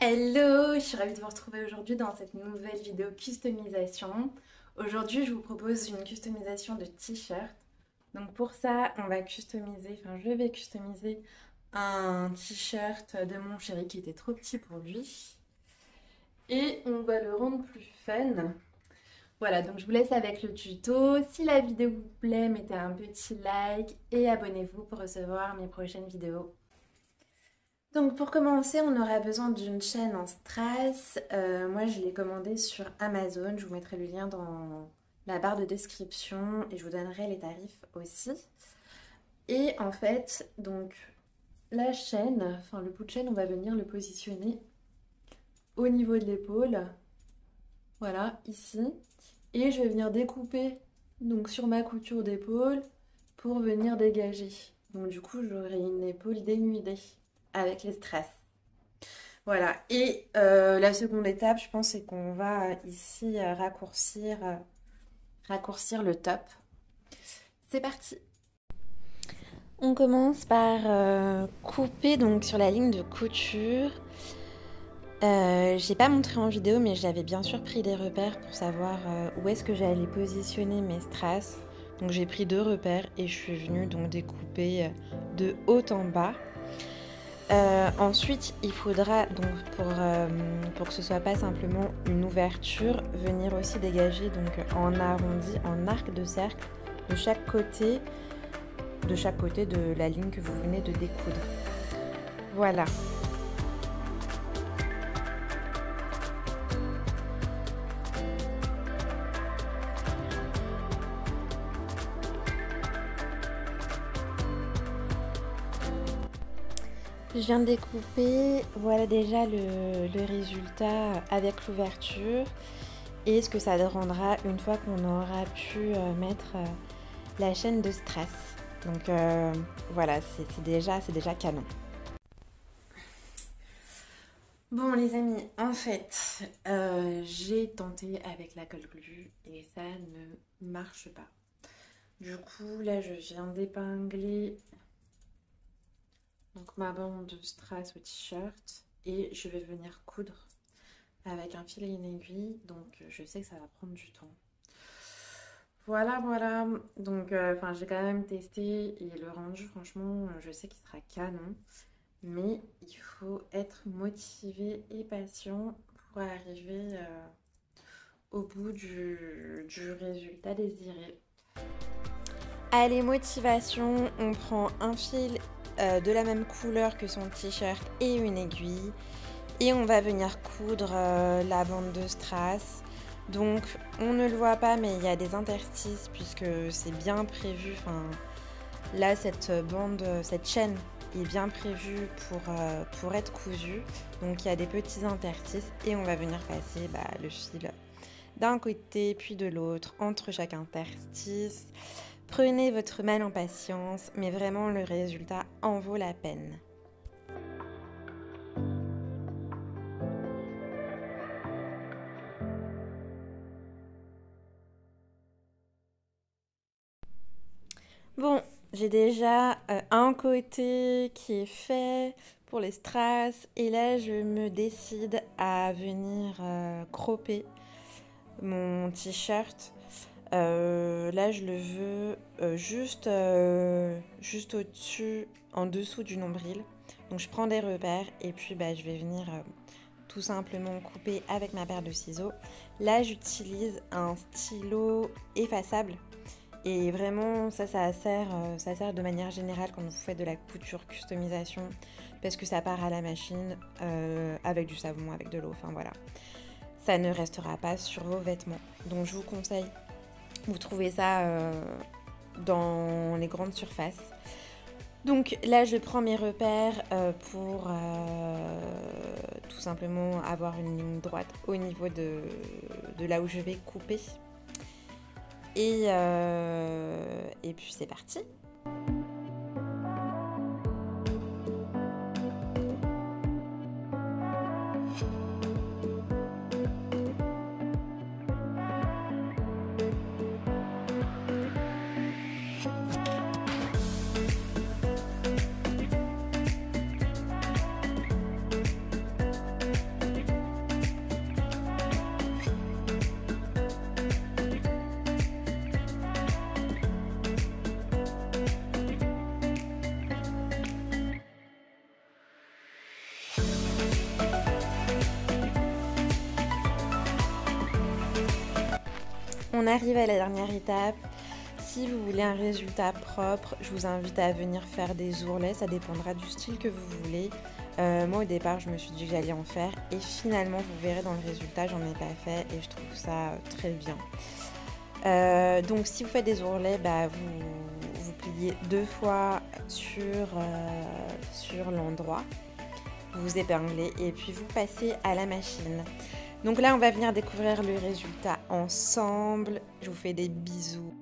Hello, je suis ravie de vous retrouver aujourd'hui dans cette nouvelle vidéo customisation. Aujourd'hui, je vous propose une customisation de t-shirt. Donc pour ça, je vais customiser un t-shirt de mon chéri qui était trop petit pour lui. Et on va le rendre plus fun. Voilà, donc je vous laisse avec le tuto. Si la vidéo vous plaît, mettez un petit like et abonnez-vous pour recevoir mes prochaines vidéos. Donc pour commencer, on aura besoin d'une chaîne en strass. Moi, je l'ai commandée sur Amazon. Je vous mettrai le lien dans la barre de description et je vous donnerai les tarifs aussi. Et en fait, donc la chaîne, enfin le bout de chaîne, on va venir le positionner au niveau de l'épaule. Voilà, ici. Et je vais venir découper donc sur ma couture d'épaule pour venir dégager. Donc du coup, j'aurai une épaule dénudée avec les strass. Voilà, et la seconde étape, je pense, c'est qu'on va ici raccourcir le top. C'est parti. On commence par couper donc sur la ligne de couture. J'ai pas montré en vidéo, mais j'avais bien sûr pris des repères pour savoir où est-ce que j'allais positionner mes strass. Donc j'ai pris 2 repères et je suis venue donc découper de haut en bas. Ensuite, il faudra donc pour que ce soit pas simplement une ouverture, venir aussi dégager donc en arrondi, en arc de cercle de chaque côté de la ligne que vous venez de découdre. Voilà. Je viens de découper, voilà déjà le résultat avec l'ouverture et ce que ça rendra une fois qu'on aura pu mettre la chaîne de strass. Donc voilà, c'est déjà canon. Bon les amis, en fait, j'ai tenté avec la colle glue et ça ne marche pas. Du coup, là je viens d'épingler donc ma bande de strass au t-shirt et je vais venir coudre avec un fil et une aiguille, donc je sais que ça va prendre du temps. Voilà, donc j'ai quand même testé et le rendu franchement je sais qu'il sera canon, mais il faut être motivé et patient pour arriver au bout du résultat désiré. Allez, motivation, on prend un fil de la même couleur que son t-shirt et une aiguille et on va venir coudre la bande de strass. Donc on ne le voit pas, mais il y a des interstices puisque c'est bien prévu. Enfin, là cette chaîne est bien prévue pour être cousue, donc il y a des petits interstices et on va venir passer le fil d'un côté puis de l'autre entre chaque interstice. Prenez votre mal en patience, mais vraiment le résultat en vaut la peine. Bon, j'ai déjà un côté qui est fait pour les strass et là je me décide à venir cropper mon t-shirt. Là je le veux juste au-dessus, en dessous du nombril. Donc je prends des repères et puis je vais venir tout simplement couper avec ma paire de ciseaux. Là j'utilise un stylo effaçable. Et vraiment, ça sert de manière générale quand vous faites de la couture customisation parce que ça part à la machine avec du savon, avec de l'eau, enfin voilà. Ça ne restera pas sur vos vêtements. Donc je vous conseille, vous trouvez ça dans les grandes surfaces. Donc là, je prends mes repères pour tout simplement avoir une ligne droite au niveau de là où je vais couper. Et puis c'est parti. On arrive à la dernière étape. Si vous voulez un résultat propre, je vous invite à venir faire des ourlets, ça dépendra du style que vous voulez. Moi au départ je me suis dit que j'allais en faire et finalement vous verrez dans le résultat j'en ai pas fait et je trouve ça très bien. Donc si vous faites des ourlets, vous pliez 2 fois sur l'endroit, vous épinglez et puis vous passez à la machine. Donc là on va venir découvrir le résultat ensemble, je vous fais des bisous.